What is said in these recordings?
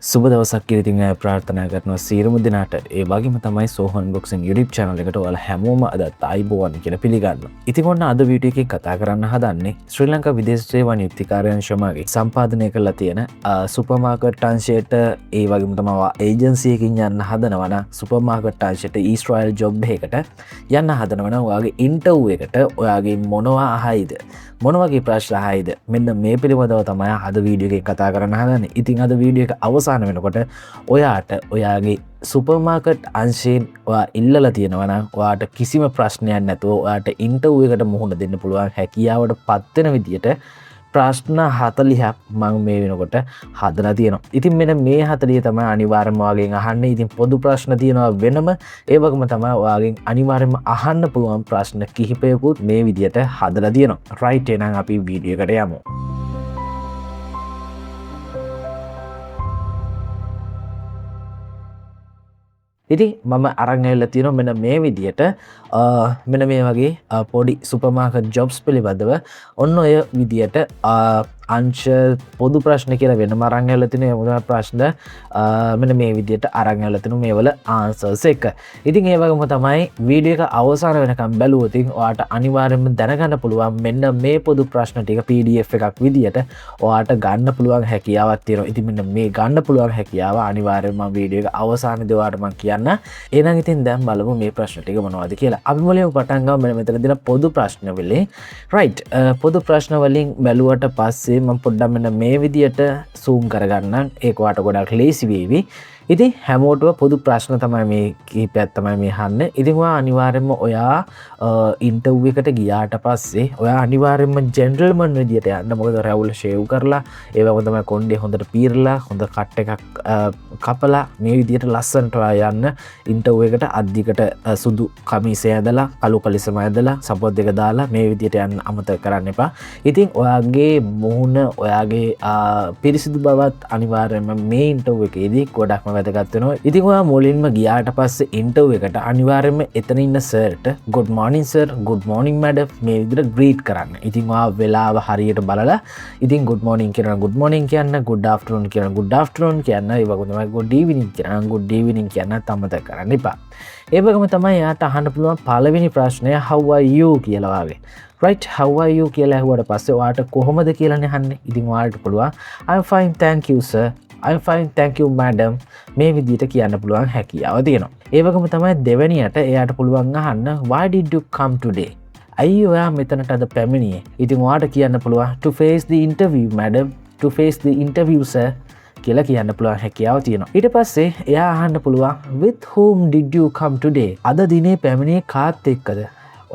සුබ දවසක් කියලා ඉතින් ප්‍රාර්ථනා කරනවා සියලුම දෙනාට. ඒ වගේම තමයි සෝහන් බොක්සින් YouTube channel එකට ඔයාලා හැමෝම අදත් ආයිබෝවන් කියලා පිළිගන්නවා. ඉතින් ඔන්න අද වීඩියෝ එකේ කතා කරන්න හදන්නේ ශ්‍රී ලංකා විදේශ සේවා නියුක්ති කාර්යාංශයමගේ සම්පාදනය කරලා තියෙන සුපර් මාකට් අංශයට ඒ වගේම තමයි ඒජන්සි එකකින් යන්න හදනවා නම් සුපර් මාකට් අංශයට ඊස්ට්‍රයිල් ජොබ් එකකට යන්න හදනවා නම් ඔයාගේ ඉන්ටර්විව් එකට ඔයාගේ මොනවා අහයිද මොන වගේ ප්‍රශ්න අහයිද මෙන්න මේ පිළිබඳව තමයි අද වීඩියෝ එකේ කතා කරන්න හදන්නේ. ඉතින් අද වීඩියෝ එක අවසාන වෙනකොට ඔයාට ඔයාගේ සුපර් මාකට් අංශයෙන් ඔයා ඉල්ලලා තියෙනවා නම් ඔයාට කිසිම ප්‍රශ්නයක් නැතුව ඔයාට ඉන්ටර්විව් එකට මුහුණ දෙන්න පුළුවන් හැකියාවට පත් වෙන විදියට ප්‍රශ්න 40ක් මම මේ වෙනකොට හදලා තියෙනවා. ඉතින් මෙන්න මේ 40 තමයි අනිවාර්යයෙන්ම ඔයාගෙන් අහන්නේ. ඉතින් පොදු ප්‍රශ්න තියෙනවා වෙනම. ඒ වගේම තමයි ඔයාගෙන් අනිවාර්යයෙන්ම අහන්න පුළුවන් ප්‍රශ්න කිහිපයකුත් මේ විදියට හදලා තියෙනවා. රයිට් එහෙනම් අපි වීඩියෝ එකට යමු. ඉතින් මම අරන් ඇවිල්ලා තියෙනවා මෙන්න මේ විදියට මෙන්න මේ වගේ පොඩි සුපර් මාකට් ජොබ්ස් පිළිබඳව ඔන්න ඔය විදියට අංශ පොදු ප්‍රශ්න කියලා වෙනම අරන් ඇවිල්ලා තියෙන මොන ප්‍රශ්න මෙන්න මේ විදියට අරන් ඇවිල්ලා තියෙන මේවල ආන්සර්ස් එක. ඉතින් ඒ වගේම තමයි වීඩියෝ එක අවසාන වෙනකම් බැලුවොත් ඔයාට අනිවාර්යයෙන්ම දැනගන්න පුළුවන් මෙන්න මේ පොදු ප්‍රශ්න ටික PDF එකක් විදියට ඔයාට ගන්න පුළුවන් හැකියාවක් තියෙනවා. ඉතින් මෙන්න මේ ගන්න පුළුවන් හැකියාව අනිවාර්යයෙන්ම මම වීඩියෝ එක අවසානයේදී ඔයාට මම කියන්න. එහෙනම් ඉතින් දැන් බලමු මේ ප්‍රශ්න ටික මොනවද කියලා. අපි මුලින්ම පටන් ගමු මෙන්න මෙතන දෙන පොදු ප්‍රශ්න වලින්. රයිට් පොදු ප්‍රශ්න වලින් බැලුවට පස්සේ මම පොඩ්ඩක් මෙන්න මේ විදියට zoom කරගන්නම්. ඒක ඔයාට ගොඩක් ලේසි වේවි. ඉතින් හැමෝටම පොදු ප්‍රශ්න තමයි මේ කීපයක් තමයි මේ අහන්නේ. ඉතින් ඔයා අනිවාර්යයෙන්ම ඔයා ඉන්ටර්විව් එකට ගියාට පස්සේ ඔයා අනිවාර්යයෙන්ම ජෙනරල්මන් විදියට යන්න. මොකද රැවුල් ෂේව් කරලා ඒ වගේම තමයි කොණ්ඩේ හොඳට පීරලා හොඳ කට් එකක් කපලා මේ විදියට ලස්සනට ඔයා යන්න ඉන්ටර්විව් එකට අද්දිකට සුදු කමිසය ඇඳලා කළු කලිසම ඇඳලා සපෝට් දෙක දාලා මේ විදියට යන්න අමතක කරන්න එපා. ඉතින් ඔයාගේ මුහුණ ඔයාගේ පිරිසිදු බවත් අනිවාර්යයෙන්ම මේ ඉන්ටර්විව් එකේදී ගොඩක්ම වැදගත් වෙනවා. ඉතින් ඔයා මුලින්ම ගියාට පස්සේ ඉන්ටර්විව් එකට අනිවාර්යයෙන්ම එතන ඉන්න සර්ට good morning sir, good morning madam මේ විදිහට greet කරන්න. ඉතින් ඔයා වෙලාව හරියට බලලා ඉතින් good morning කියනවා good morning කියන්න, good afternoon කියනවා good afternoon කියන්න, ඒ වගේම තමයි good evening කියනවා good evening කියන්න අමතක කරන්න එපා. ඒ වගේම තමයි යාට අහන්න පුළුවන් පළවෙනි ප්‍රශ්නය how are you කියලා වගේ. right how are you කියලා අහුවට පස්සේ ඔයාට කොහොමද කියලානේ අහන්නේ. ඉතින් ඔයාලට පුළුවන් I'm fine thank you sir, I'm fine thank you madam මේ විදිහට කියන්න පුළුවන් හැකියාව තියෙනවා. ඒ වගේම තමයි දෙවෙනියට එයාට පුළුවන් අහන්න why did you come today? අයිය ඔයා මෙතනට අද පැමිණියේ. ඉතින් ඔයාට කියන්න පුළුවන් to face the interview madam, to face the interview sir කියලා කියන්න පුළුවන් හැකියාව තියෙනවා. ඊට පස්සේ එයා අහන්න පුළුවන් with whom did you come today? අද දිනේ පැමිණියේ කාත් එක්කද?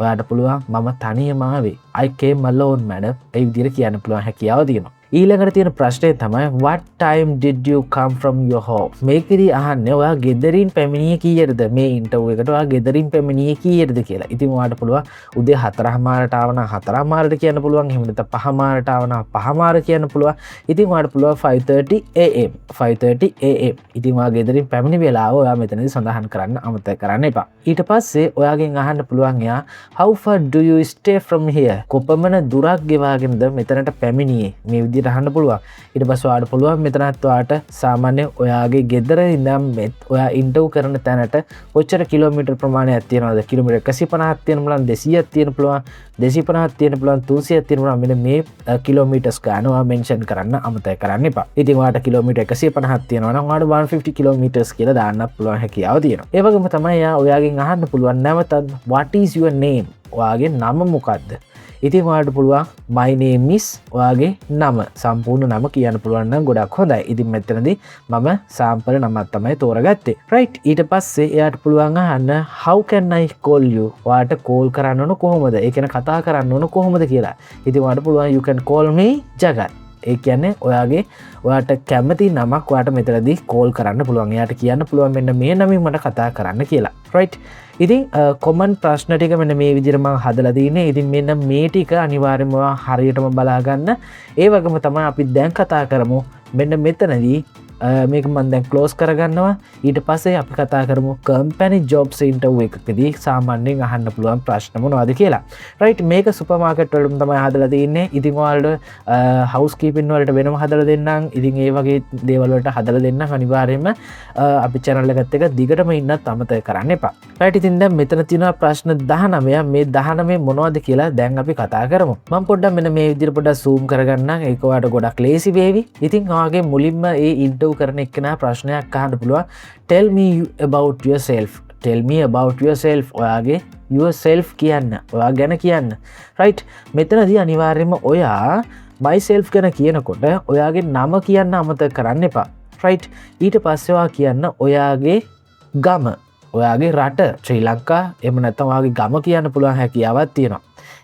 ඔයාට පුළුවන් මම තනියම ආවේ. I came alone madam. ඒ විදිහට කියන්න පුළුවන් හැකියාව තියෙනවා. ඊළඟට තියෙන ප්‍රශ්නය තමයි what time did you come from your home? මේකෙදි අහන්නේ ඔයා ගෙදරින් පැමිණියේ කීයටද මේ ඉන්ටර්විව් එකට ඔයා ගෙදරින් පැමිණියේ කීයටද කියලා. ඉතින් ඔයාට පුළුවන් උදේ 4:00ට ආව නම් 4:00ට කියන්න පුළුවන්. එහෙම නැත්නම් 5:00ට ආව නම් 5:00 කියන්න පුළුවන්. ඉතින් ඔයාට පුළුවන් 5:30 am 5:30 am. ඉතින් ඔයා ගෙදරින් පැමිණි වෙලාව ඔයා මෙතනදී සඳහන් කරන්න අමතක කරන්න එපා. ඊට පස්සේ ඔයාගෙන් අහන්න පුළුවන් එයා how far do you stay from here? කොපමණ දුරක් ගෙවාගෙනද මෙතනට පැමිණියේ? මේ විදිහට අහන්න පුළුවන්. ඊට පස්සේ ඔයාට පුළුවන් මෙතනත් ඔයාට සාමාන්‍ය ඔයාගේ ගෙදර ඉඳන් ඔයා ඉන්ටර්විව් කරන තැනට කොච්චර කිලෝමීටර් ප්‍රමාණයක් තියෙනවද? කිලෝමීටර් 150ක් තියෙන පුළුවන්, 200ක් තියෙන පුළුවන්, 250ක් තියෙන පුළුවන්, 300ක් තියෙන පුළුවන්. මෙන්න මේ කිලෝමීටර්ස් ගන්න ඔයා මෙන්ෂන් කරන්න අමතක කරන්න එපා. ඉතින් ඔයාට කිලෝමීටර් 150ක් තියෙනවා නම් ඔයාට 150 කිලෝමීටර්ස් කියලා දාන්න පුළුවන් හැකියාව තියෙනවා. ඒ වගේම තමයි එයා ඔයාගෙන් අහන්න පුළුවන් නැවතත් what is your name? ඔයාගේ නම මොකක්ද? ඉතින් ඔයාට පුළුවන් my name is ඔයාගේ නම සම්පූර්ණ නම කියන්න පුළුවන් නම් ගොඩක් හොඳයි. ඉතින් මෙතනදී මම සාම්පල් නමක් තමයි තෝරගත්තේ. right ඊට පස්සේ එයාට පුළුවන් අහන්න how can I call you? ඔයාට කෝල් කරන්න ඕන කොහොමද? ඒ කියන්නේ කතා කරන්න ඕන කොහොමද කියලා. ඉතින් ඔයාට පුළුවන් you can call me Jagath. ඒ කියන්නේ ඔයාට කැමති නමක් ඔයාට මෙතනදී කෝල් කරන්න පුළුවන්. එයාට කියන්න පුළුවන් මෙන්න මේ නමින් මට කතා කරන්න කියලා. right ඉතින් කොමන් ප්‍රශ්න ටික මෙන්න මේ විදිහට මම හදලා තින්නේ. ඉතින් මෙන්න මේ ටික අනිවාර්යයෙන්ම හරියටම බලා ගන්න. ඒ වගේම තමයි අපි දැන් කතා කරමු මෙන්න මෙතනදී මේක මන් දැන් ක්ලෝස් කරගන්නවා. ඊට පස්සේ අපි කතා කරමු කම්පැනි ජොබ්ස් ඉන්ටර්වයුව එකකදී සාමාන්‍යයෙන් අහන්න පුළුවන් ප්‍රශ්න මොනවද කියලා. රයිට්, මේක සුපර් මාකට් වලටම තමයි හදලා තින්නේ. ඉතින් ඔයාලට හවුස් කීපින් වලට වෙනම හදලා දෙන්නම්. ඉතින් ඒ වගේ දේවල් වලට හදලා දෙන්නම්. අනිවාර්යයෙන්ම අපි channel එකත් එක්ක දිගටම ඉන්නත් අමතක කරන්න එපා. රයිට්, ඉතින් දැන් මෙතන තියෙනවා ප්‍රශ්න 19. මේ 19 මොනවද කියලා දැන් අපි කතා කරමු. මම පොඩ්ඩක් මෙන්න මේ විදිහට පොඩ්ඩක් zoom කරගන්නම්. ඒක ඔයාලට ගොඩක් ලේසි වේවි. ඉතින් ඔයාගේ මුලින්ම ඒ ඉන්ටර්වයුව කරන එක්කෙනා ප්‍රශ්නයක් අහන්න පුළුවන්. Tell me about yourself. Tell me about yourself. ඔයාගේ yourself කියන්න. ඔයා ගැන කියන්න. right, මෙතනදී අනිවාර්යයෙන්ම ඔයා myself ගැන කියනකොට ඔයාගේ නම කියන්න අමතක කරන්න එපා. right, ඊට පස්සේ ඔයා කියන්න ඔයාගේ ගම, ඔයාගේ රට, ශ්‍රී ලංකා, එහෙම නැත්නම් ඔයාගේ ගම කියන්න පුළුවන් හැකියාවක් තියෙනවා.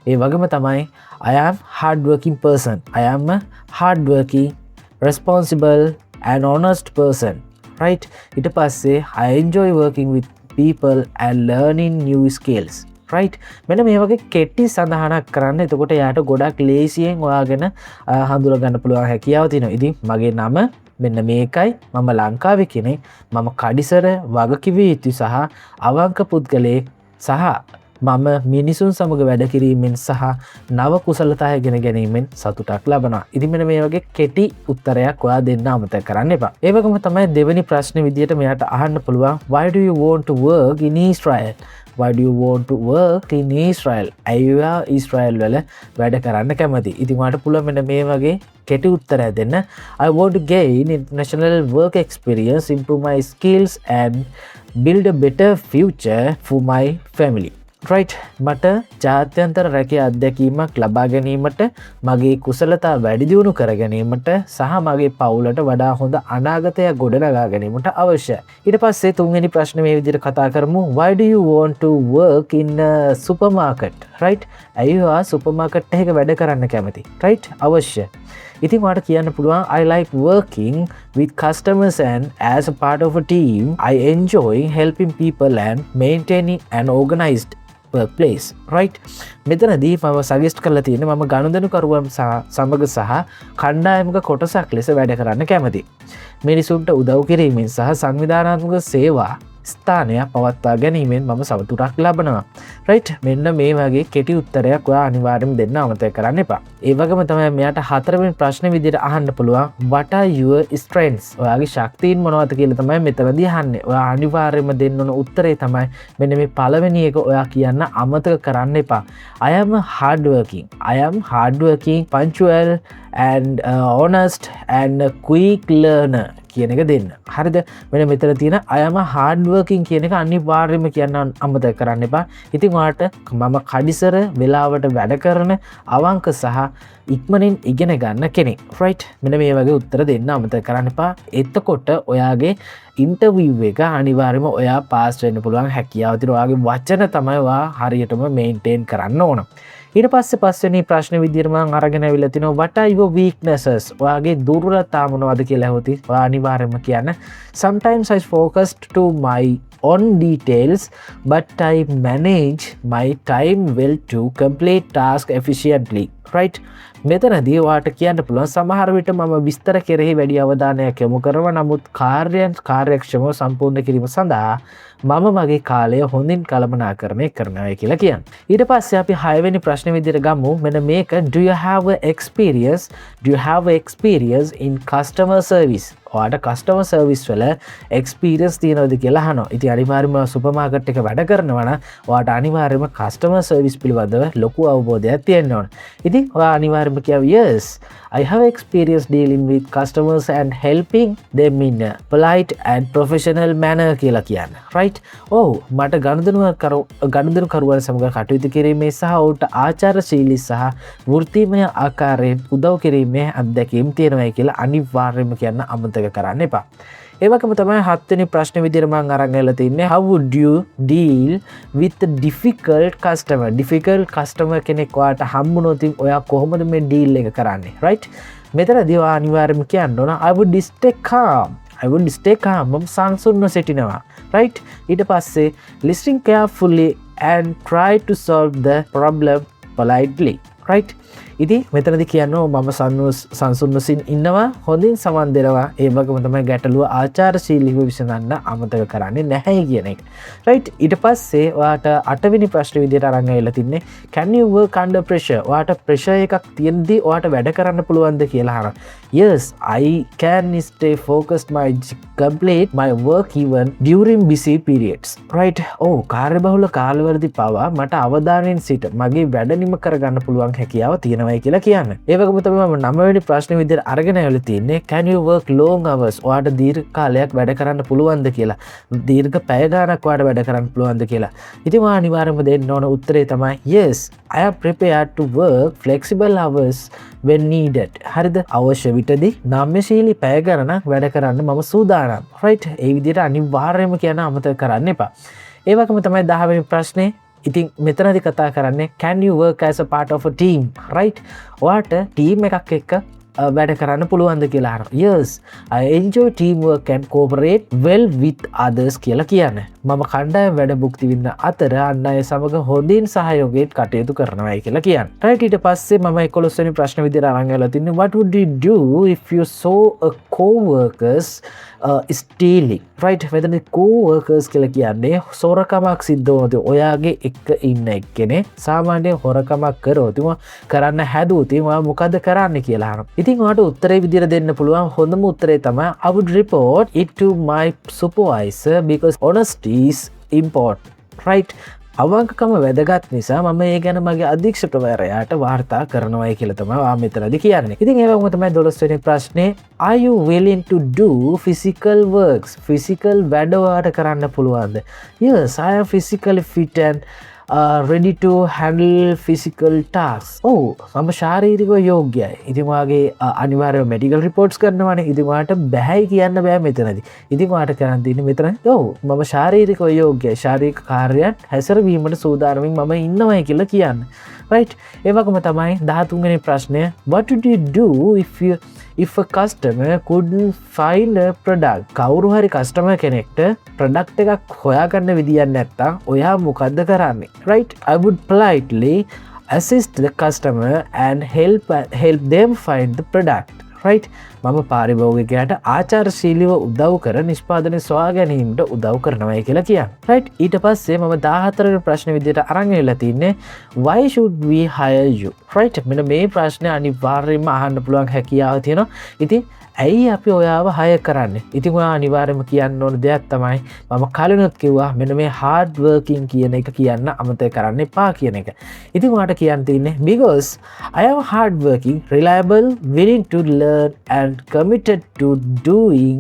ඒ වගේම තමයි I am hard working person. I am a hard working, responsible and honest person. right, ඊට පස්සේ I enjoy working with people and learning new skills. right, මෙන්න මේ වගේ කෙටි සඳහනක් කරන්න. එතකොට යාට ගොඩක් ලේසියෙන් ඔයාගෙන හඳුනා ගන්න පුළුවන් හැකියාව තියෙනවා. ඉතින් මගේ නම මෙන්න මේකයි, මම ලංකාවේ කෙනෙක්, මම කඩිසර වගකිවිය යුතු සහ අවංක පුද්ගලයෙක්, සහ මම මිනිසුන් සමග වැඩ කිරීමෙන් සහ නව කුසලතා ඉගෙන ගැනීමෙන් සතුටක් ලබනවා. ඉතින් මෙන්න මේ වගේ කෙටි උත්තරයක් ඔයා දෙන්න අමතක කරන්න එපා. ඒ වගේම තමයි දෙවෙනි ප්‍රශ්නේ විදියට මෙයාට අහන්න පුළුවන්, why do you want to work in Israel? Why do you want to work in Israel? අයියා ඊශ්‍රායල් වල වැඩ කරන්න කැමති. ඉතින් ඔයාට පුළුවන් මෙන්න මේ වගේ කෙටි උත්තරයක් දෙන්න. I want to gain international work experience, improve my skills and build a better future for my family. right, මට ජාත්‍යන්තර රැකියා අත්දැකීමක් ලබා ගැනීමට, මගේ කුසලතා වැඩි දියුණු කර ගැනීමට සහ මගේ පවුලට වඩා හොඳ අනාගතයක් ගොඩනගා ගැනීමට අවශ්‍යයි. ඊට පස්සේ තුන්වෙනි ප්‍රශ්නේ මේ විදිහට කතා කරමු. Why do you want to work in a supermarket? right, ඇයි ඔයා සුපර් මාකට් එකක වැඩ කරන්න කැමති? right, අවශ්‍ය. ඉතින් ඔයාට කියන්න පුළුවන් I like working with customers and as a part of a team I enjoy helping people and maintaining an organized workplace. right, මෙතනදී මම සජෙස්ට් කරලා තියෙන්නේ මම ගනුදෙනුකරුවන් සමග සහ කණ්ඩායමක කොටසක් ලෙස වැඩ කරන්න කැමතියි. මිනිසුන්ට උදව් කිරීමෙන් සහ සංවිධානාත්මක සේවා ස්ථානයක් පවත්වා ගැනීමෙන් මම සතුටක් ලබනවා. right, මෙන්න මේ වගේ කෙටි උත්තරයක් ඔයා අනිවාර්යයෙන්ම දෙන්න අමතක කරන්න එපා. ඒ වගේම තමයි මෙයාට හතරවෙනි ප්‍රශ්නේ විදිහට අහන්න පුළුවන්, what are your strengths? ඔයාගේ ශක්තියින් මොනවද කියලා තමයි මෙතනදී අහන්නේ. ඔයා අනිවාර්යයෙන්ම දෙන්න ඕන උත්තරේ තමයි මෙන්න මේ පළවෙනි එක ඔයා කියන්න අමතක කරන්න එපා. I am hard working, punctual and honest and a quick learner කියන එක දෙන්න. හරිද? මෙන්න මෙතන තියෙන I am hard working කියන එක අනිවාර්යයෙන්ම කියන්න අමතක කරන්න එපා. ඉතින් ඔයාට මම කඩිසර වෙලාවට වැඩ කරන අවංක සහ ඉක්මනින් ඉගෙන ගන්න කෙනෙක්. right, මෙන්න මේ වගේ උත්තර දෙන්න අමතක කරන්න එපා. එතකොට ඔයාගේ ඉන්ටර්විව් එක අනිවාර්යයෙන්ම ඔයා පාස් වෙන්න පුළුවන් හැකියාව තියෙනවා. ඔයාගේ වචන තමයි ඔයා හරියටම මේන්ටේන් කරන්න ඕන. ඊට පස්සේ පස්වෙනි ප්‍රශ්න විදිහට මම අරගෙන අවිලා තිනවා, what are your weaknesses? ඔයාගේ දුර්වලතා මොනවද කියලා ඇහුවොත් ඔයා අනිවාර්යයෙන්ම කියන්න sometimes I focused to my on details but I manage my time well to complete task efficiently. right, මෙතනදී ඔයාට කියන්න පුළුවන් සමහර විට මම විස්තර කෙරෙහි වැඩි අවධානයක් යොමු කරනවා, නමුත් කාර්යයන් කාර්යක්ෂමව සම්පූර්ණ කිරීම සඳහා මම මගේ කාලය හොඳින් කළමනාකරණය කරනවා කියලා කියන්නේ. ඊට පස්සේ අපි 6 වෙනි ප්‍රශ්නේ විදිහට ගමු. මෙන්න මේක, do you have experience in customer service? ඔයාට කස්ටමර් සර්විස් වල එක්ස්පීරියන්ස් තියෙනවද කියලා අහනවා. ඉතින් අනිවාර්යයෙන්ම සුපර් මාකට් එක වැඩ කරනවා නම් ඔයාට අනිවාර්යයෙන්ම කස්ටමර් සර්විස් පිළිබඳව ලොකු අවබෝධයක් තියෙන්න ඕන. ඉතින් ඔයා අනිවාර්යයෙන්ම කියව yes, I have experience dealing with customers and helping them in a polite and professional manner කියලා කියන්න. right, මට ගනුදෙනුකරුවන් සමග කටයුතු කිරීමේ සහ ඔවුන්ට ආචාරශීලී සහ වෘත්තීමය ආකාරයෙන් උදව් කිරීමේ අත්දැකීම් තියෙනවා කියලා අනිවාර්යයෙන්ම කියන්න අමතක කරන්න එපා. ඒ වගේම තමයි 7 වෙනි ප්‍රශ්නේ විදිහට මම අරන් ඇවිල්ලා තින්නේ, how would you deal with a difficult customer කෙනෙක් ඔයාට හම්බුනොත් ඔයා කොහොමද මේ ඩීල් එක කරන්නේ? right, මෙතනදී ඔයා අනිවාර්යයෙන්ම කියන්න ඕන I would stay calm. මම සංසුන්ව සිටිනවා. right, ඊට පස්සේ listening carefully and try to solve the problem politely. right, ඉතින් මෙතනදි කියනවා මම සංසුන්වසින් ඉන්නවා හොඳින් සමන් දෙනවා ඒ වගේම තමයි ගැටලුව ආචාරශීලීව විසඳන්න අමතක කරන්නේ නැහැ කියන එක. රයිට් ඊට පස්සේ ඔයාට 8 වෙනි ප්‍රශ්නේ විදිහට අරන් ආවිලා තින්නේ can you work under pressure? ඔයාට ප්‍රෙෂර් එකක් තියෙද්දි ඔයාට වැඩ කරන්න පුළුවන්ද කියලා අහනවා. Yes, I can stay focused my complete my work even during busy periods. Right? කාර්යබහුල කාලවලදී පවා මට අවධානයෙන් සිට මගේ වැඩ නිම කරගන්න පුළුවන් හැකියාව තියෙනවායි කියලා කියන්නේ. ඒ වගේම තමයි මම 9 වෙනි ප්‍රශ්නේ විදිහට අරගෙන ආවිලා තින්නේ can you work long hours? ඔයාට දීර්ඝ කාලයක් වැඩ කරන්න පුළුවන්ද කියලා. දීර්ඝ පැය ගාණක් ඔයාට වැඩ කරන්න පුළුවන්ද කියලා. ඉතින් මම අනිවාර්යයෙන්ම දෙන්න ඕන උත්තරේ තමයි yes, I am prepared to work flexible hours when needed. හරිද? අවශ්‍ය විටදී නාම්‍යශීලී පැය ගණනක් වැඩ කරන්න මම සූදානම්. right? ඒ විදිහට අනිවාර්යයෙන්ම කියන අමතක කරන්න එපා. ඒ වගේම තමයි 10 වෙනි ප්‍රශ්නේ. ඉතින් මෙතනදී කතා කරන්නේ can you work as a part of a team? right? ඔයාට ටීම් එකක් එක්ක වැඩ කරන්න පුළුවන්ද කියලා අහනවා. yes, I enjoy teamwork and cooperate well with others කියලා කියන්නේ. මම කණ්ඩායම් වැඩ භුක්ති විඳින අතර අන් අය සමග හොඳින් සහයෝගයෙන් කටයුතු කරනවායි කියලා කියන්නේ. right ඊට පස්සේ මම 11 වෙනි ප්‍රශ්න විදිහට අරන් ආවලා තින්නේ what would you do if you saw a co-workers stealing? right මෙතන co-workers කියලා කියන්නේ සොරකමක් සිද්ධ වුණොත් ඔයාගේ එක්ක ඉන්න එක්කෙනේ සාමාන්‍යයෙන් හොරකමක් කරොත් කරන්න හැදුවොත් ඔයා මොකද කරන්නේ කියලා අහනවා. ඉතින් ඔයාට උත්තරේ විදිහට දෙන්න පුළුවන් හොඳම උත්තරේ තමයි I would report it to my supervisor because honesty is important. right? අවංකකම වැදගත් නිසා මම ඒ ගැන මගේ අධීක්ෂකවරයාට වාර්තා කරනවායි කියලා තමයි මම මෙතනදී කියන්නේ. ඉතින් ඒ වගේම තමයි 12 වෙනි ප්‍රශ්නේ are you willing to do physical works? physical වැඩ ඔයාට කරන්න පුළුවන්ද? yes, I am physically fit and ready to handle physical tasks. මම ශාරීරිකව යෝග්‍යයි. ඉතින් වාගේ අනිවාර්යව මෙඩිකල් රිපෝට්ස් කරනවානේ. ඉතින් වාට බෑයි කියන්න බෑ මෙතනදී. ඉතින් වාට කරන් තියෙන්නේ මෙතන මම ශාරීරිකව යෝග්‍යයි. ශාරීරික කාර්යයන් හැසිරවීමට සූදානම්ින් මම ඉන්නවයි කියලා කියන්න. right? ඒ වගේම තමයි 13 වෙනි ප්‍රශ්නය what would you do if a customer couldn't find a product? කවුරු හරි කස්ටමර් කෙනෙක්ට ප්‍රොඩක්ට් එකක් හොයාගන්න විදියක් නැත්තම් ඔයා මොකද්ද කරන්නේ? right? I would politely assist the customer and help them find the product. right? මම පාරිභෝගිකයාට ආචාරශීලීව උදව් කර නිෂ්පාදනය සොයා ගැනීමට උදව් කරනවායි කියලා කියන්නේ. right? ඊට පස්සේ මම 14 වෙනි ප්‍රශ්න විදිහට අරන් ඉලා තින්නේ why should we hire you? right? මෙන්න මේ ප්‍රශ්නේ අනිවාර්යයෙන්ම අහන්න පුළුවන් හැකියාව තියෙනවා. ඉතින් ඇයි අපි ඔයාව හය කරන්නේ? ඉතින් ඔයා අනිවාර්යයෙන්ම කියන්න ඕන දෙයක් තමයි මම කලිනුත් කිව්වා මෙන්න මේ hard working කියන එක කියන්න අමතක කරන්න එපා කියන එක. ඉතින් ඔයාට කියන්න තියෙන්නේ because I am hard working, reliable, willing to learn and committed to doing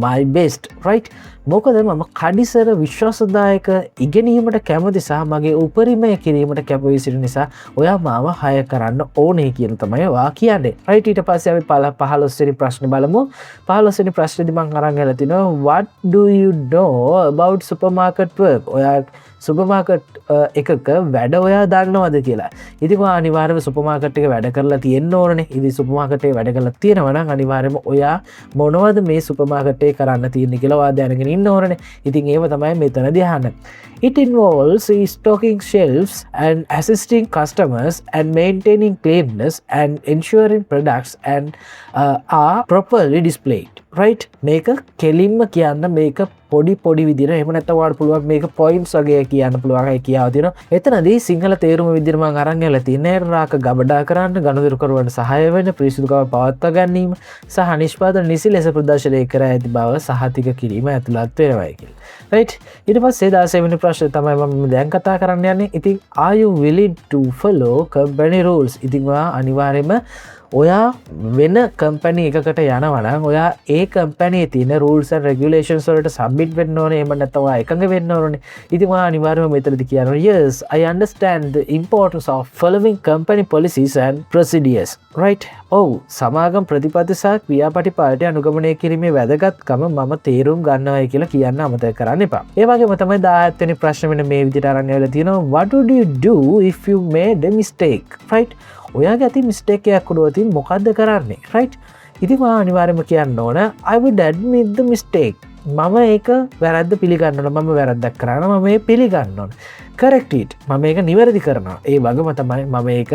my best. right? මොකද මම කඩිසර විශ්වාසදායක ඉගෙනීමට කැමති සහ මගේ උපරිමය කිරීමට කැපවී සිටින නිසා ඔයා මාව හය කරන්න ඕනේ කියන තමයි ඔයා කියන්නේ. right? ඊට පස්සේ අපි 15 වෙනි ප්‍රශ්නේ බලමු. 15 වෙනි ප්‍රශ්නේදී මම අරන් ගලා තිනවා what do you know about supermarket work? ඔයා සුපර්මාකට් එකක වැඩ ඔයා දන්නවද කියලා. ඉතින් ඔයා අනිවාර්යයෙන්ම සුපර්මාකට් එක වැඩ කරලා තියෙන්න ඕනේ. ඉතින් සුපර්මාකට් එකේ වැඩ කරලා තියෙනවා නම් අනිවාර්යයෙන්ම ඔයා මොනවද මේ සුපර්මාකට් එකේ කරන්න තියෙන්නේ කියලා ඔයා දැනගෙන ඉන්න ඕනේ. ඉතින් ඒව තමයි මෙතනදී අහන්නේ. It involves stocking shelves and assisting customers and maintaining cleanliness and ensuring products and are properly displayed. right? මේක කෙලින්ම කියන්න මේක පොඩි විදිහට එහෙම නැත්නම් ඔයාලට පුළුවන් මේක points වගේ කියන්න පුළුවන් කියාව තියෙනවා. එතනදී සිංහල තේරුම විදිහට මම අරන් ගලා තියෙන්නේ රාක ගබඩා කරන්න, ගනුදෙනු කරවන්න සහාය වෙන, පිරිසිදුකම පවත්වා ගැනීම සහ නිෂ්පාදන නිසි ලෙස ප්‍රදර්ශනය කර ඇති බව සහතික කිරීම ඇතුළත් වෙනවායි කියලා. right? ඊට පස්සේ 16 වෙනි ප්‍රශ්නේ තමයි මම දැන් කතා කරන්න යන්නේ. ඉතින් are you willing to follow company rules? ඉතින් ඔයා අනිවාර්යයෙන්ම ඔයා වෙන කම්පැනි එකකට යනවා නම් ඔයා ඒ කම්පැනියේ තියෙන rules and regulations වලට submit වෙන්න ඕනේ. එහෙම නැත්නම් ඔයා එකඟ වෙන්න ඕනේ. ඉතින් ඔයා අනිවාර්යයෙන්ම මෙතනදී කියනවා yes, I understand the importance of following company policies and procedures. right? සමාගම් ප්‍රතිපත්ති සහ ක්‍රියාපටිපාටි අනුගමනය කිරීමේ වැදගත්කම මම තේරුම් ගන්නවායි කියලා කියන්න අමතක කරන්න එපා. ඒ වගේම තමයි 17 වෙනි ප්‍රශ්නේ මෙන්න මේ විදිහට අරන් ආවලා තියෙනවා what would you do if you made a mistake? right? ඔයාගේ අතින් මිස්ටේක් එකක් වුණොත් මොකද්ද කරන්නේ? right? ඉතින් ඔයා අනිවාර්යයෙන්ම කියන්න ඕන I would admit the mistake. මම ඒක වැරද්ද පිළිගන්නන මම වැරද්දක් කරන්න මම මේ පිළිගන්න ඕන කරෙක්ටීට් මම ඒක නිවැරදි කරනවා ඒ වගම තමයි මම ඒක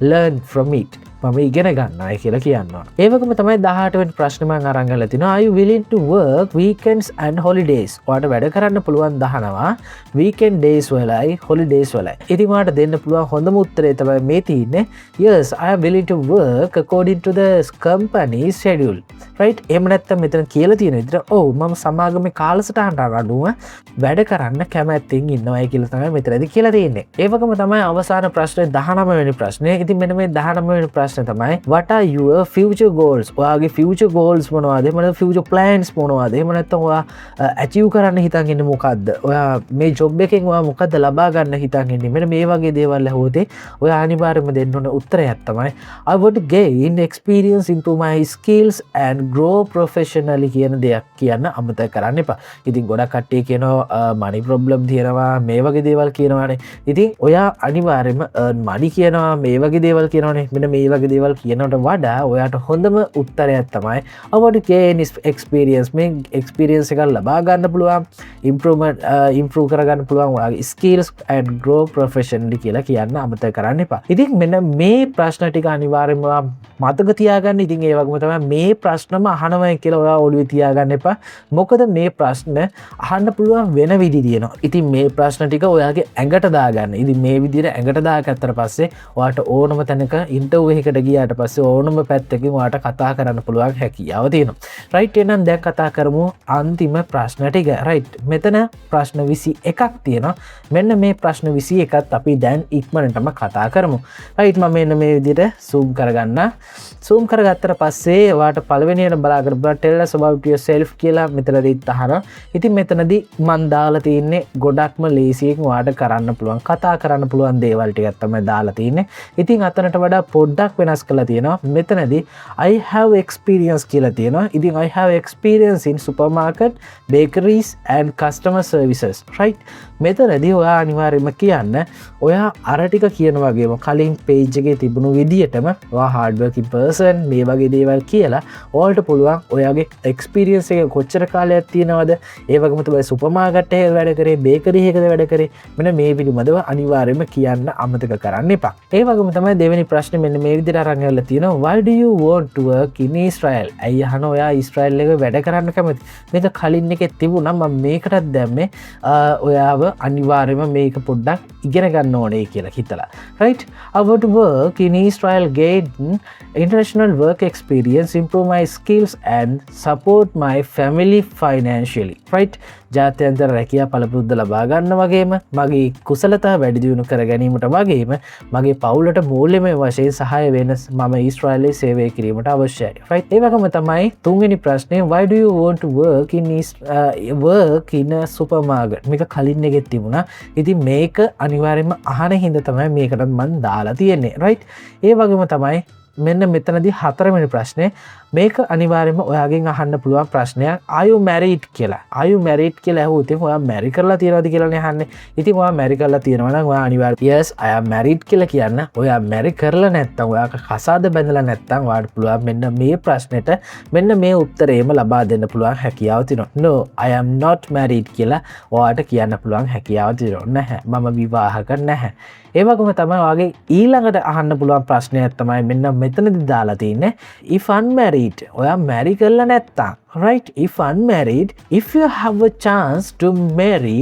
learn from it මම ඉගෙන ගන්නයි කියලා කියන්නවා ඒවකම තමයි 18 ප්‍රශ්නමං අරංගල තින are you willing to work weekends and holidays ඔයාට වැඩ කරන්න පුළුවන් දහනවා weekend days වලයි holidays වලයි ඉතින් ඔයාට දෙන්න පුළුවන් හොඳම උත්තරේ තමයි මේ තියෙන්නේ yes I am willing to work according to the company schedule right එහෙම නැත්නම් මෙතන කියලා තියෙන විදිහට ඔව් මම සමාගමේ කාලසටහනට අනුව වැඩ කරන්න කැමැත්තෙන් ඉන්නවයි කියලා තමයි මෙතනදී කියලා තියෙන්නේ ඒ වගේම තමයි අවසාන ප්‍රශ්නේ 19 වෙනි ප්‍රශ්නේ ඉතින් මෙන්න මේ 19 වෙනි ප්‍රශ්නේ තමයි what are your future goals ඔයාගේ future goals මොනවද එහෙම නැත්නම් future plans මොනවද එහෙම නැත්නම් ඔයා achieve කරන්න හිතන් ඉන්නේ මොකද්ද ඔයා මේ job එකෙන් ඔයා මොකද්ද ලබා ගන්න හිතන් ඉන්නේ මෙන්න මේ වගේ දේවල් ඇහුවොත් ඔයා අනිවාර්යයෙන්ම දෙන්න ඕන උත්තරයක් තමයි I want to gain experience improve my skills and grow professionally කියන දෙයක් කියන්න අමතක කරන්න එපා ඉතින් ගොඩක් කට්ටිය කියනවා money problem තියෙනවා මේ වගේ දේවල් කියනවානේ ඉතින් ඔයා අනිවාර්යයෙන්ම money කියනවා මේ වගේ දේවල් කියනවානේ මෙන්න මේ වගේ දේවල් කියනට වඩා ඔයාට හොඳම උත්තරයක් තමයි අපට gain experience මේ experience එකක් ලබා ගන්න පුළුවන් improve කරගන්න පුළුවන් ඔයාගේ skills and grow professionally කියලා කියන්න අමතක කරන්න එපා. ඉතින් මෙන්න මේ ප්‍රශ්න ටික අනිවාර්යයෙන්ම මතක තියාගන්න. ඉතින් ඒ වගේම තමයි මේ ප්‍රශ්නම අහනවා කියලා ඔයා ඔළුවේ තියාගන්න එපා. මොකද මේ ප්‍රශ්න අහන්න පුළුවන් වෙන විදි තියෙනවා. ඉතින් මේ ප්‍රශ්න ටික ඔයාගේ ඇඟට දාගන්න. ඉතින් මේ විදිහට ඇඟට දාගත්තට පස්සේ ඔයාට ඕනම තැනක ඉන්ටර්විව් එකකට ගියාට පස්සේ ඕනම පැත්තකින් ඔයාට කතා කරන්න පුළුවන් හැකියාව තියෙනවා. රයිට් එහෙනම් දැන් කතා කරමු අන්තිම ප්‍රශ්න ටික. රයිට් මෙතන ප්‍රශ්න 21ක් තියෙනවා. මෙන්න මේ ප්‍රශ්න 21ත් අපි දැන් ඉක්මනටම කතා කරමු. රයිට් මම මෙන්න මේ විදිහට zoom කරගන්න. zoom කරගත්තට පස්සේ ඔයාට පළවෙනියට බලාගෙන බලන්න tell us about yourself කියලා මෙතනදී අහනවා. ඉතින් මෙතනදී මම දාලා තියෙන්නේ ගොඩක්ම ලේසියෙන් ඔයාට කරන්න පුළුවන් කතා කරන්න පුළුවන් දේවල් ටිකක් තමයි දාලා තියෙන්නේ. ඉතින් අතනට වඩා පොඩ්ඩක් වෙනස් කරලා තියෙනවා. මෙතනදී I have experience කියලා තියෙනවා. ඉතින් I have experience in supermarket, bakeries and customer services. right? මෙතනදී ඔයා අනිවාර්යයෙන්ම කියන්න ඔයා අර ටික කියන වගේම කලින් page එකේ තිබුණු විදිහටම ඔයා hard working person මේ වගේ දේවල් කියලා ඔයාලට පුළුවන් ඔයාගේ experience එක කොච්චර කාලයක් තියෙනවද ඒ වගේම තමයි supermarket එකේ වැඩ කරේ bakery එකකද වැඩ කරේ මෙන්න මේ පිළිබඳව අනිවාර්යයෙන්ම කියන්න අමතක කරන්න එපා. ඒ වගේම තමයි දෙවෙනි ප්‍රශ්නේ මෙන්න මේ විදිහට අරන් ඇවිල්ලා තියෙනවා why do you want to work in Israel? අය අහන ඔයා ඊශ්‍රායල් එකේ වැඩ කරන්න කැමති. මේක කලින් එකේ තිබුණා මම මේකටත් දැම්මේ ඔයාව අනිවාර්යයෙන්ම මේක පොඩ්ඩක් ඉගෙන ගන්න ඕනේ කියලා හිතලා. right? I want to work in Israel, gain international work experience, improve my skills and support my family financially. right? ජාත්‍යන්තර රැකියා පළපුරුද්ද ලබා ගන්න වගේම මගේ කුසලතා වැඩි දියුණු කර ගැනීමට වගේම මගේ පවුලට මූල්‍යමය වශයෙන් සහාය වෙන මම ඊශ්‍රායලයේ සේවය කිරීමට අවශ්‍යයි. right? ඒ වගේම තමයි තුන්වෙනි ප්‍රශ්නේ why do you want to work in a supermarket? මේක කලින් එකෙත් තිබුණා. ඉතින් මේක අනිවාර්යයෙන්ම අහන හින්දා තමයි මේකට මම දාලා තියෙන්නේ. right? ඒ වගේම තමයි මෙන්න මෙතනදී හතරවෙනි ප්‍රශ්නේ මේක අනිවාර්යයෙන්ම ඔයාගෙන් අහන්න පුළුවන් ප්‍රශ්නයක් are you married කියලා. are you married කියලා අහුවොත් ඔයා marry කරලා තියෙනවද කියලානේ අහන්නේ. ඉතින් ඔයා marry කරලා තියෙනවා නම් ඔයා අනිවාර්යයෙන් yes I am married කියලා කියන්න. ඔයා marry කරලා නැත්නම් ඔයා කසාද බැඳලා නැත්නම් ඔයාට පුළුවන් මෙන්න මේ ප්‍රශ්නෙට මෙන්න මේ උත්තරේම ලබා දෙන්න පුළුවන් හැකියාව තියෙනවා. no I am not married කියලා ඔයාට කියන්න පුළුවන් හැකියාව තියෙනවා. නැහැ මම විවාහක නැහැ. ඒ වගේම තමයි ඔයාගේ ඊළඟට අහන්න පුළුවන් ප්‍රශ්නයක් තමයි මෙන්න මෙතනදී දාලා තියෙන්නේ if unmarried ඔයා marry කරලා නැත්තම් right if unmarried if you have a chance to marry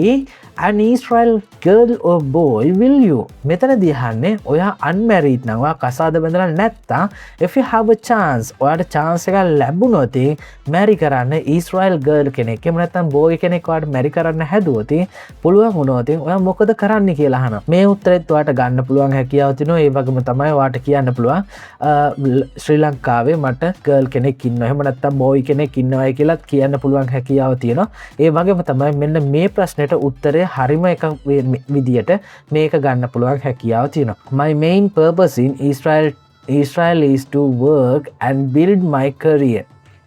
an Israel girl or boy will you මෙතනදී අහන්නේ ඔයා unmarried නම් ඔයා කසාද බැඳලා නැත්තම් if you have a chance ඔයාට chance එකක් ලැබුණොත් marry කරන්න Israel girl කෙනෙක් එහෙම නැත්තම් boy කෙනෙක් ඔයාට marry කරන්න හැදුවොත් පුළුවන් වුණොත් ඔයා මොකද කරන්න කියලා අහනවා මේ උත්තරෙත් ඔයාට ගන්න පුළුවන් හැකියාව තියෙනවා ඒ වගේම තමයි ඔයාට කියන්න පුළුවන් ශ්‍රී ලංකාවේ මට girl කෙනෙක් ඉන්නවා එහෙම නැත්තම් boy කෙනෙක් ඉන්නවයි කියලාත් කියන්න පුළුවන් හැකියාව තියෙනවා ඒ වගේම තමයි මෙන්න මේ ප්‍රශ්නෙට උත්තරය හරිම එක විදියට මේක ගන්න පුළුවන් හැකියාව තියෙනවා my main purpose in Israel is to work and build my career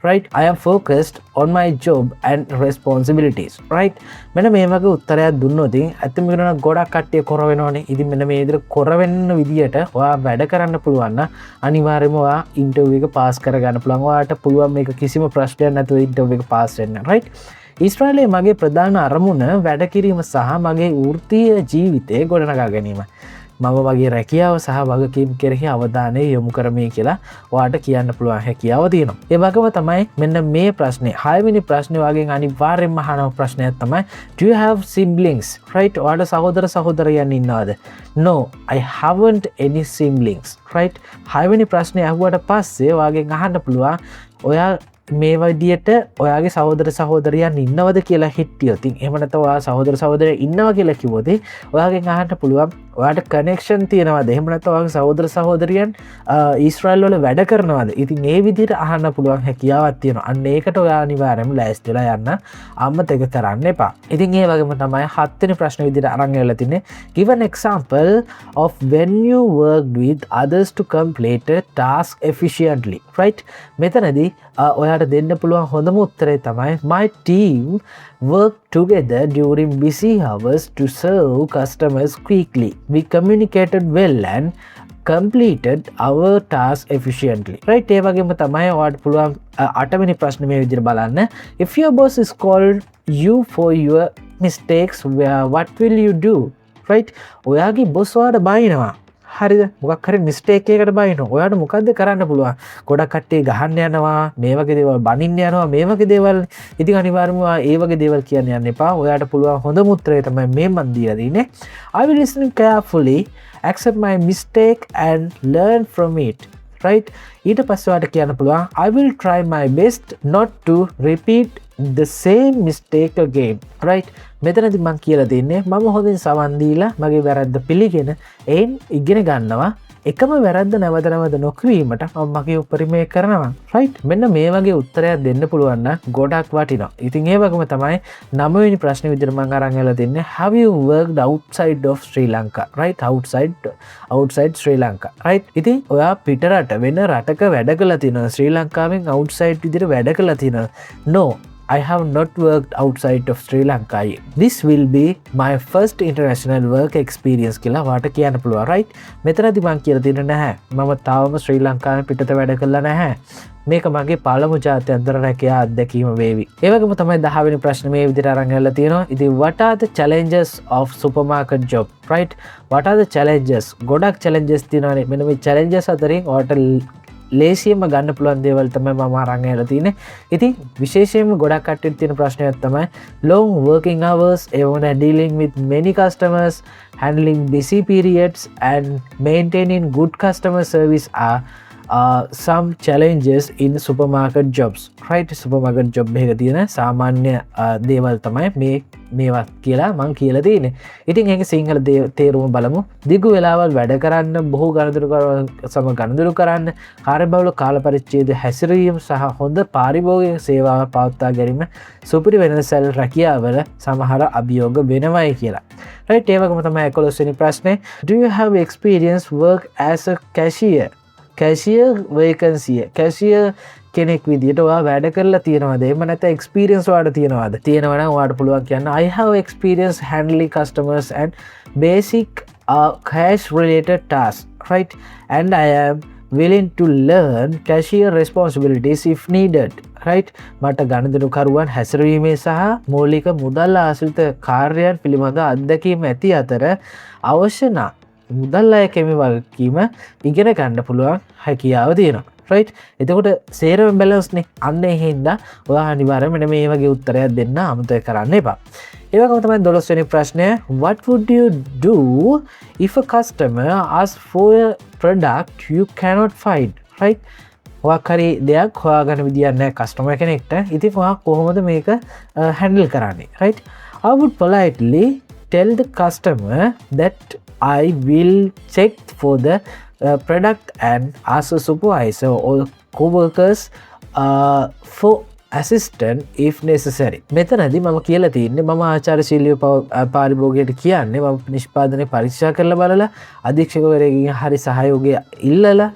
right I am focused on my job and responsibilities right මෙන්න මේ වගේ උත්තරයක් දුන්නොත් ඇත්තම කියනවා ගොඩක් කට්ටිය කොර වෙනවනේ ඉතින් මෙන්න මේ විදිහට කොර වෙන්න විදියට ඔයා වැඩ කරන්න පුළුවන් නම් අනිවාර්යයෙන්ම ඔයා ඉන්ටර්විව් එක පාස් කරගන්න පුළුවන් ඔයාට පුළුවන් මේක කිසිම ප්‍රශ්නයක් නැතුව ඉන්ටර්විව් එක පාස් වෙන්න right ඊශ්‍රායලයේ මගේ ප්‍රධාන අරමුණ වැඩ කිරීම සහ මගේ වෘත්තීය ජීවිතය ගොඩනගා ගැනීම. මම වගේ රැකියාව සහ වගකීම් කෙරෙහි අවධානය යොමු කරමය කියලා වාට කියන්න පුළුවන් හැකියාව තියෙනවා. ඒ වගේම තමයි මෙන්න මේ ප්‍රශ්නේ 6 වෙනි ප්‍රශ්නේ වගේ අනිවාර්යෙන්ම අහන ප්‍රශ්නයක් තමයි do you have siblings? right? ඔයාලට සහෝදර සහෝදරයන් ඉන්නවද? no, I haven't any siblings. right? 6 වෙනි ප්‍රශ්නේ අහුවට පස්සේ ඔයාගෙන් අහන්න පුළුවන් ඔයා මේ විදියට ඔයාගේ සහෝදර සහෝදරයන් ඉන්නවද කියලා හිටියොත් එහෙම නැත්නම් ඔයා සහෝදර සහෝදරයන් ඉන්නවා කියලා කිව්වොත් ඔයාගෙන් අහන්න පුළුවන් ඔයාට කනෙක්ෂන් තියෙනවද? එහෙම නැත්නම් ඔයාගේ සහෝදර සහෝදරයන් ඊශ්‍රායල් වල වැඩ කරනවද? ඉතින් ඒ විදිහට අහන්න පුළුවන් හැකියාවක් තියෙනවා. අන්න ඒකට ඔයා අනිවාර්යයෙන්ම ලෑස්තිලා යන්න අමතක කරන්න එපා. ඉතින් ඒ වගේම තමයි 7 වෙනි ප්‍රශ්න විදිහට අරන් ගිහලා තින්නේ give an example of when you worked with others to complete a task efficiently. right? මෙතනදී ඔයාට දෙන්න පුළුවන් හොඳම උත්තරේ තමයි my team worked together during busy hours to serve customers quickly. We communicated well and completed our task efficiently. right? ඒ වගේම තමයි ඔයාට පුළුවන් 8 වෙනි ප්‍රශ්නේ මේ විදිහට බලන්න. If your boss is called you for your mistakes, what will you do? right? ඔයාගේ boss ඔයාට බයිනවා. හරිද? මොකක් හරි මිස්ටේක් එකකට බයිනවා. ඔයාට මොකද්ද කරන්න පුළුවන්? ගොඩක් කට්ටිය ගහන්න යනවා, මේ වගේ දේවල් බනින්න යනවා, මේ වගේ දේවල්. ඉතින් අනිවාර්යයෙන්ම ඒ වගේ දේවල් කියන්න යන්න එපා. ඔයාට පුළුවන් හොඳම උත්තරය තමයි මේ මන් දීලා දෙන්නේ. I will listen carefully, accept my mistake and learn from it. right? ඊට පස්සේ ඔයාට කියන්න පුළුවන් I will try my best not to repeat the same mistake again. right? මෙතනදි මං කියලා දෙන්නේ මම හොඳින් සවන් දීලා මගේ වැරද්ද පිළිගෙන එයින් ඉගෙන ගන්නවා. එකම වැරද්ද නැවත නැවත නොකිරීමට මම මගේ උපරිමය කරනවා. right? මෙන්න මේ වගේ උත්තරයක් දෙන්න පුළුවන් නම් ගොඩක් වටිනවා. ඉතින් ඒ වගේම තමයි 9 වෙනි ප්‍රශ්නේ විදිහට මම අරන් ගලා දෙන්නේ have you worked outside of Sri Lanka? right? outside Sri Lanka. right? ඉතින් ඔයා පිටරට වෙන රටක වැඩ කළා තියෙනවා. ශ්‍රී ලංකාවෙන් outside විදිහට වැඩ කළා තියෙනවා. no, I have not worked outside of Sri Lanka. This will be my first international work experience කියලා වාට කියන්න පුළුවන්. right? මෙතනදී මම කියලා දෙන්නේ නැහැ. මම තාම ශ්‍රී ලංකාවේ පිටත වැඩ කළා නැහැ. මේක මගේ පළමු ජාත්‍යන්තර රැකියා අත්දැකීම වේවි. ඒ වගේම තමයි 10 වෙනි ප්‍රශ්නේ මේ විදිහට අරන් ගලා තියෙනවා. ඉතින් what are the challenges of supermarket job? right? what are the challenges? ගොඩක් challenges තියෙනවානේ. මෙන්න මේ challenges අතරින් ඔයාලට ලේසියෙන්ම ගන්න පුළුවන් දේවල් තමයි මම අරන් ඇවිල්ලා තියෙන්නේ. ඉතින් විශේෂයෙන්ම ගොඩක් කට්ටියට තියෙන ප්‍රශ්නයක් තමයි long working hours, even dealing with many customers, handling busy periods and maintaining good customer service are some challenges in supermarket jobs. right? supermarket job එකක තියෙන සාමාන්‍ය දේවල් තමයි මේවා කියලා මං කියලා තියෙන්නේ. ඉතින් ඒක සිංහල තේරුම බලමු. දිගු වෙලාවල් වැඩ කරන්න, බොහෝ ගනුදෙනු කරන්න, කාර්යබහුල කාල පරිච්ඡේද හැසිරීම සහ හොඳ පාරිභෝගික සේවාව පවත්වා ගැනීම සුපිරි වෙනසල් රැකියාවල සමහර අභියෝග වෙනවයි කියලා. right? ඒ වගේම තමයි 11 වෙනි ප්‍රශ්නේ do you have experience work as a cashier? vacancy. cashier කෙනෙක් විදිහට ඔයා වැඩ කරලා තියෙනවද? එහෙම නැත්නම් experience ඔයාට තියෙනවද? තියෙනවා නම් ඔයාට පුළුවන් කියන්න I have experience handling customers and basic cash related tasks. right? and I am willing to learn cashier responsibilities if needed. right? මට ගනුදෙනුකරුවන් හැසිරවීමේ සහ මූලික මුදල් ආශ්‍රිත කාර්යයන් පිළිබඳ අත්දැකීම් ඇති අතර අවශ්‍ය නම් මුදල් අය කැමි වගකීම ඉගෙන ගන්න පුළුවන් හැකියාව තියෙනවා. right? එතකොට සේරම බැලන්ස්නේ. අන්න ඒ හින්දා ඔයා අනිවාර්යයෙන්ම මෙන්න මේ වගේ උත්තරයක් දෙන්න අමතක කරන්න එපා. ඒ වගේම තමයි 12 වෙනි ප්‍රශ්නය what would you do if a customer asks for a product you cannot find? right? ඔයා කරේ දෙයක් හොයාගන්න විදියක් නැහැ කස්ටමර් කෙනෙක්ට. ඉතින් ඔයා කොහොමද මේක handle කරන්නේ? right? I would politely tell the customer that I will check for the product and ask a supervisor or co-workers for assistance if necessary. මෙතනදී මම කියලා තියෙන්නේ මම ආචාරශීලීව පාරිභෝගිකයට කියන්නේ මම නිෂ්පාදනය පරීක්ෂා කරලා බලලා අධීක්ෂකවරයෙක්ගෙන් හරි සහයෝගය ඉල්ලලා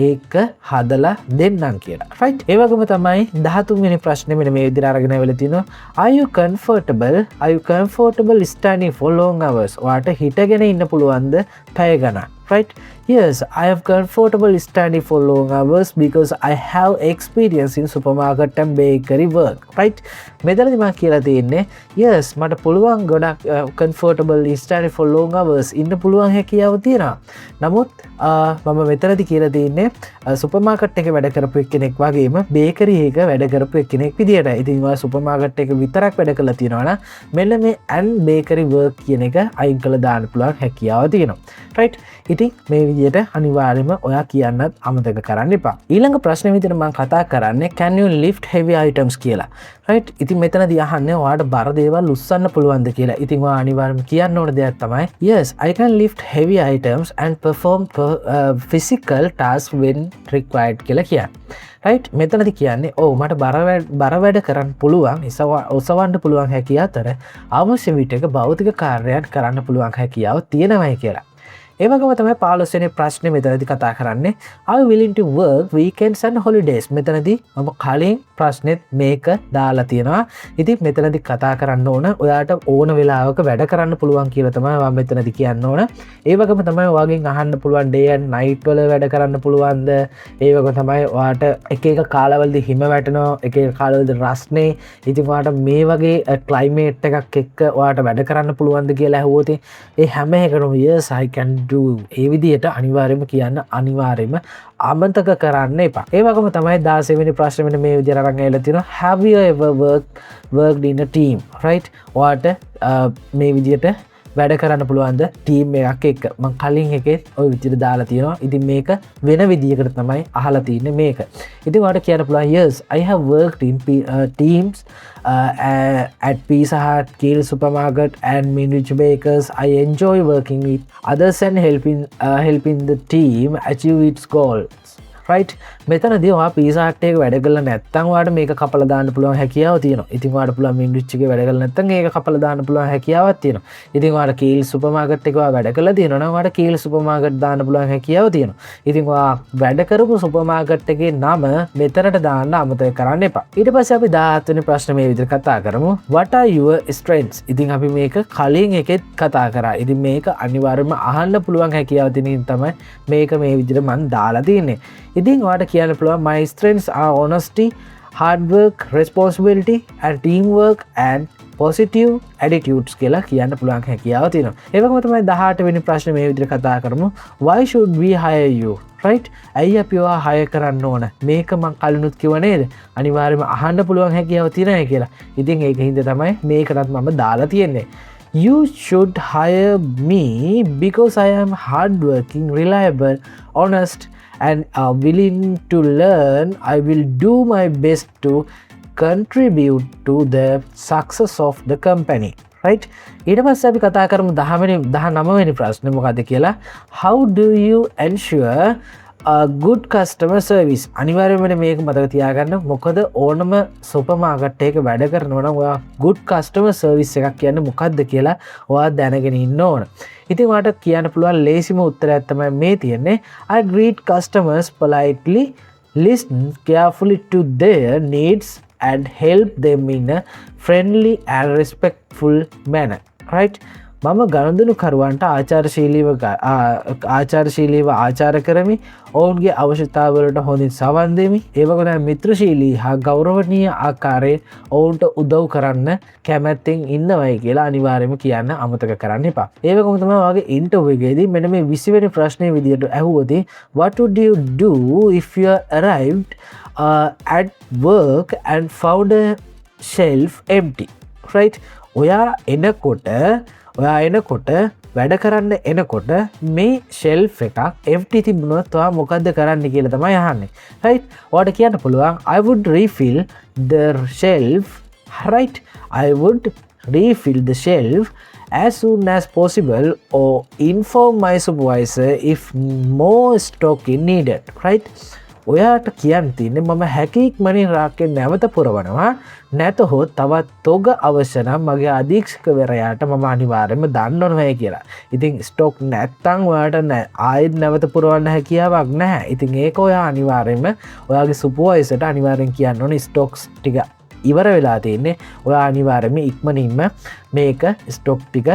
ඒක හදලා දෙන්නම් කියලා. right? ඒ වගේම තමයි 13 වෙනි ප්‍රශ්නේ මෙන්න මේ විදිහට අරගෙන ආවෙලා තිනවා. Are you comfortable standing for long hours? ඔයාට හිටගෙන ඉන්න පුළුවන්ද පැය ගණන්? right? Yes, I have comfortable standing for long hours because I have experience in supermarket and bakery work. Right? මෙතනදි මම කියලා තියෙන්නේ yes මට පුළුවන් ගොඩක් comfortable standing for long hours ඉන්න පුළුවන් හැකියාව තියෙනවා. නමුත් මම මෙතනදි කියලා තියෙන්නේ සුපර්මාකට් එකේ වැඩ කරපු එක්කෙනෙක් වගේම බේකරි එක වැඩ කරපු එක්කෙනෙක් විදියට. ඉතින් ඔයා සුපර්මාකට් එක විතරක් වැඩ කරලා තියෙනවා නම් මෙන්න මේ and bakery work කියන එක අයින් කරලා දාන්න පුළුවන් හැකියාව තියෙනවා. right? ඉතින් මේ විදියට අනිවාර්යයෙන්ම ඔයා කියන්නත් අමතක කරන්න එපා. ඊළඟ ප්‍රශ්නේ විදියට මම කතා කරන්නේ can you lift heavy items කියලා. right? ඉතින් මෙතනදී අහන්නේ ඔයාට බර දේවල් උස්සන්න පුළුවන්ද කියලා. ඉතින් ඔයා අනිවාර්යයෙන්ම කියන්න ඕන දෙයක් තමයි yes I can lift heavy items and perform physical tasks when required කියලා කියන්නේ. right? මෙතනදී කියන්නේ මට බර වැඩ කරන්න පුළුවන් ඔසවන්න පුළුවන් හැකියාව අතර අවශ්‍ය විටක භෞතික කාර්යයන් කරන්න පුළුවන් හැකියාව තියෙනවායි කියලා. ඒ වගේම තමයි 15 වෙනි ප්‍රශ්නේ මෙතනදී කතා කරන්නේ are you willing to work weekends and holidays. මෙතනදී මම කලින් ප්‍රශ්නෙත් මේක දාලා තියෙනවා. ඉතින් මෙතනදී කතා කරන්න ඕන ඔයාට ඕන වෙලාවක වැඩ කරන්න පුළුවන් කියලා තමයි මම මෙතනදී කියන්න ඕන. ඒ වගේම තමයි ඔයාගෙන් අහන්න පුළුවන් day and night වල වැඩ කරන්න පුළුවන්ද. ඒ වගේම තමයි ඔයාට එක එක කාලවලදී හිම වැටෙනවා, එක එක කාලවලදී රස්නේ. ඉතින් ඔයාට මේ වගේ climate එකක් එක්ක ඔයාට වැඩ කරන්න පුළුවන්ද කියලා අහුවොත් ඒ හැම එකකම yes I can do ඒ විදිහට අනිවාර්යයෙන්ම කියන්න අනිවාර්යයෙන්ම අමතක කරන්න එපා. ඒ වගේම තමයි 16 වෙනි ප්‍රශ්නේ මෙන්න මේ විදිහට අරන් ඇවිල්ලා තියෙනවා have you ever worked in a team. right? ඔයාට මේ විදිහට වැඩ කරන්න පුළුවන්ද ටීම් එකක් එක්ක. මම කලින් එකේ ওই විදිහට දාලා තියෙනවා. ඉතින් මේක වෙන විදිහකට තමයි අහලා තියෙන්නේ මේක. ඉතින් ඔයාලට කියන්න පුළුවන් yes I have worked in teams at Pizza Hut, Kiel Supermarket and Minwich Bakers. I enjoy working with others and helping the team achieve its goals. right? මෙතනදී ඔයා පීසා හට් එක වැඩ කරලා නැත්නම් ඔයාට මේක කපලා දාන්න පුළුවන් හැකියාව තියෙනවා. ඉතින් ඔයාට පුළුවන් මින්විච් එකේ වැඩ කරලා නැත්නම් ඒක කපලා දාන්න පුළුවන් හැකියාවක් තියෙනවා. ඉතින් ඔයාට කීල් සුපර්මාකට් එකේ ඔයා වැඩ කරලා තියෙනවා නම් ඔයාට කීල් සුපර්මාකට් දාන්න පුළුවන් හැකියාව තියෙනවා. ඉතින් ඔයා වැඩ කරපු සුපර්මාකට් එකේ නම මෙතනට දාන්න අමතක කරන්න එපා. ඊට පස්සේ අපි 17 වෙනි ප්‍රශ්නේ මේ විදිහට කතා කරමු. What are your strengths? ඉතින් අපි මේක කලින් එකෙත් කතා කරා. ඉතින් මේක අනිවාර්යයෙන්ම අහන්න පුළුවන් හැකියාව තියෙනින් තමයි මේක මේ විදිහට මම දාලා තියෙන්නේ. ඉතින් ඔයාට කියන්න පුළුවන් my strengths are honesty, hard work, responsibility and teamwork and positive attitudes කියලා කියන්න පුළුවන් හැකියාව තියෙනවා. ඒ වගේම තමයි 18 වෙනි ප්‍රශ්නේ මේ විදිහට කතා කරමු. Why should we hire you? right? ඇයි අපි ඔයා hire කරන්න ඕන? මේක මම කලිනුත් කිව්වා නේද? අනිවාර්යයෙන්ම අහන්න පුළුවන් හැකියාව තියෙනවා කියලා. ඉතින් ඒක හින්දා තමයි මේකටත් මම දාලා තියෙන්නේ. You should hire me because I am hardworking, reliable, honest and are willing to learn. I will do my best to contribute to the success of the company. right? ඊට පස්සේ අපි කතා කරමු 19 වෙනි ප්‍රශ්නේ මොකක්ද කියලා. How do you ensure a good customer service? අනිවාර්යයෙන්ම මේක මතක තියාගන්න. මොකද ඕනම සුපර් මාකට් එකක වැඩ කරනවා නම් ඔයා good customer service එකක් කියන්නේ මොකක්ද කියලා ඔයා දැනගෙන ඉන්න ඕන. ඉතින් ඔයාට කියන්න පුළුවන් ලේසිම උත්තරයක් තමයි මේ තියෙන්නේ. I greet customers politely, listen carefully to their needs and help them in a friendly and respectful manner. right? මම ගනුදෙනු කරුවන්ට ආචාරශීලීව ආචාර කරමි. ඔවුන්ගේ අවශ්‍යතාවලට හොඳින් සවන් දෙමි. ඒ වගේම මිත්‍රශීලී හා ගෞරවනීය ආකාරයෙන් ඔවුන්ට උදව් කරන්න කැමැත්තෙන් ඉන්නවයි කියලා අනිවාර්යයෙන්ම කියන්න අමතක කරන්න එපා. ඒ වගේම තමයි ඔයාගේ ඉන්ටර්විව් එකේදී මෙන්න මේ 20 වෙනි ප්‍රශ්නේ විදියට ඇහුවොත් what would you do if you arrived at work and found a shelf empty? right? ඔයා එනකොට වැඩ කරන්න එනකොට මේ ෂෙල්ෆ් එකක් empty තිබුණොත් ඔයා මොකද්ද කරන්න කියලා තමයි අහන්නේ. right? ඔයාට කියන්න පුළුවන් I would refill the shelf. right? I would refill the shelf as soon as possible or inform my supervisor if more stock is needed. right? ඔයාට කියන්න තියෙන්නේ මම හැකියික්මනින් රාක්කේ නැවත පුරවනවා. නැතහොත් තවත් තොග අවශ්‍ය නම් මගේ අධීක්ෂකවරයාට මම අනිවාර්යයෙන්ම දන්න ඕනේ කියලා. ඉතින් ස්ටොක් නැත්තම් ඔයාට ආයෙත් නැවත පුරවන්න හැකියාවක් නැහැ. ඉතින් ඒක ඔයා අනිවාර්යයෙන්ම ඔයාගේ සුපර්වයිසර්ට අනිවාර්යෙන් කියන්න ඕනේ ස්ටොක්ස් ටික ඉවර වෙලා තියන්නේ ඔයා අනිවාර්යයෙන්ම ඉක්මනින්ම මේක ස්ටොක් ටික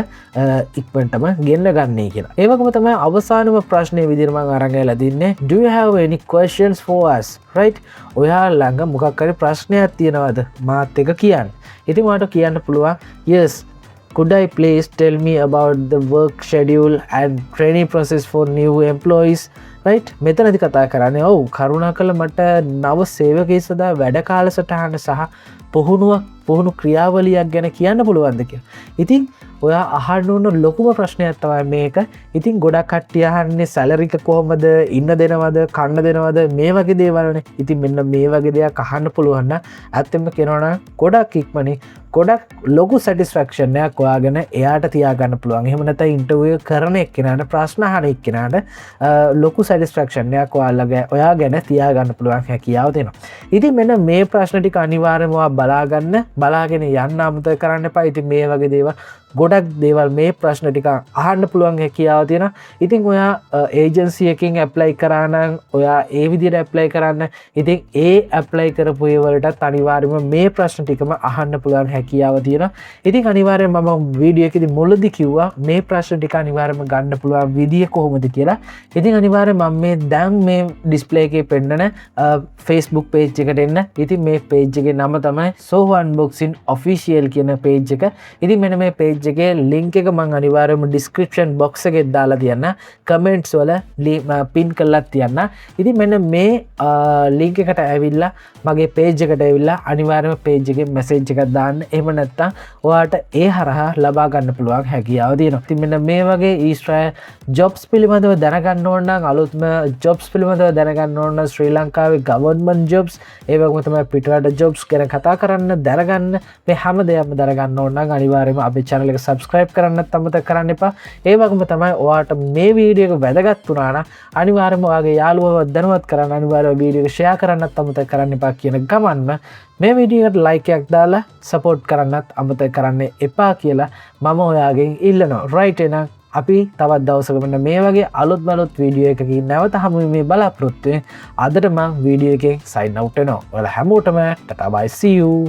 ඉක්මනටම ගෙන්න ගන්නේ කියලා. ඒ වගේම තමයි අවසානම ප්‍රශ්නේ විදිහට මම අරන් ගිහලා තින්නේ do you have any questions for us right ඔයා ළඟ මොකක් හරි ප්‍රශ්නයක් තියෙනවද මාත් එක කියන්න. ඉතින් ඔයාට කියන්න පුළුවන් yes could I please tell me about the work schedule and training process for new employees right මෙතනදි කතා කරන්නේ ඔව් කරුණාකරලා මට නව සේවකයෙක් සදා වැඩ කාලසටහන සහ පුහුණු ක්‍රියාවලියක් ගැන කියන්න පුළුවන්ද කියලා. ඉතින් ඔයා අහන්න ඕන ලොකුම ප්‍රශ්නයක් තමයි මේක. ඉතින් ගොඩක් කට්ටිය අහන්නේ සැලරි එක කොහමද ඉන්න දෙනවද කන්න දෙනවද මේ වගේ දේවල්නේ. ඉතින් මෙන්න මේ වගේ දේවල් අහන්න පුළුවන් නම් ඇත්තෙන්ම කියනවා නම් ගොඩක් ඉක්මනින් ගොඩක් ලොකු සැටිස්ෆැක්ෂන් එකක් ඔයාගෙන එයාට තියාගන්න පුළුවන්. එහෙම නැත්නම් ඉන්ටර්විව් කරන එක්කෙනාට ප්‍රශ්න අහන එක්කෙනාට ලොකු සැටිස්ෆැක්ෂන් එකක් ඔයා ගැන තියාගන්න පුළුවන් හැකියාව දෙනවා. ඉතින් මෙන්න මේ ප්‍රශ්න ටික අනිවාර්යයෙන්ම ඔයා බලාගෙන යන්න අමතක කරන්න එපා. ඉතින් මේ වගේ දේවල් ගොඩක් දේවල් මේ ප්‍රශ්න ටික අහන්න පුළුවන් හැකියාව තියෙනවා. ඉතින් ඔයා ඒජන්සි එකකින් ඇප්ලයි කරා නම් ඔයා ඒ විදිහට ඇප්ලයි කරන්න. ඉතින් ඒ ඇප්ලයි කරපු ඒවලටත් අනිවාර්යයෙන්ම මේ ප්‍රශ්න ටිකම අහන්න පුළුවන් හැකියාව තියෙනවා. ඉතින් අනිවාර්යයෙන්ම මම වීඩියෝ එකේදී මුලදී කිව්වා මේ ප්‍රශ්න ටික අනිවාර්යයෙන්ම ගන්න පුළුවන් විදිය කොහොමද කියලා. ඉතින් අනිවාර්යයෙන්ම මම මේ දැන් මේ ඩිස්ප්ලේ එකේ පෙන්නන Facebook page එකට එන්න. ඉතින් මේ page එකේ නම තමයි Soho Unboxing Official කියන page එක. ඉතින් මෙන්න මේ page එකේ link එක මම අනිවාර්යයෙන්ම description box එකේ දාලා තියන්න. comments වල pin කරලා තියන්න. ඉතින් මෙන්න මේ link එකට ඇවිල්ලා මගේ page එකට ඇවිල්ලා අනිවාර්යයෙන්ම page එකේ message එකක් දාන්න. එහෙම නැත්නම් ඔයාට ඒ හරහා ලබා ගන්න පුළුවන් හැකියාව තියෙනවා. ඉතින් මෙන්න මේ වගේ ඊශ්‍රායල් jobs පිළිබඳව දැනගන්න ඕන නම් අලුත්ම jobs පිළිබඳව දැනගන්න ඕන නම් ශ්‍රී ලංකාවේ government jobs ඒ වගේම තමයි පිටරට jobs ගැන කතා කරන්න දැනගන්න මේ හැම දෙයක්ම දැනගන්න ඕන නම් අනිවාර්යයෙන්ම අපේ channel එක subscribe කරන්නත් අමතක කරන්න එපා. ඒ වගේම තමයි ඔයාට මේ වීඩියෝ එක වැදගත් වුණා නම් අනිවාර්යයෙන්ම ඔයාගේ යාළුවව දැනුවත් කරන්න අනිවාර්යයෙන්ම වීඩියෝ එක share කරන්නත් අමතක කරන්න එපා කියන ගමන්ම මේ වීඩියෝ එකට like එකක් දාලා support කරන්නත් අමතක කරන්න එපා කියලා මම ඔයාගෙන් ඉල්ලනවා. right එහෙනම් අපි තවත් දවසක මෙන්න මේ වගේ අලුත් වීඩියෝ එකකින් නැවත හමු වෙමි බලාපොරොත්තු වෙන. අදට මම වීඩියෝ එකෙන් sign out වෙනවා. ඔයාලා හැමෝටම ටටා bye see you.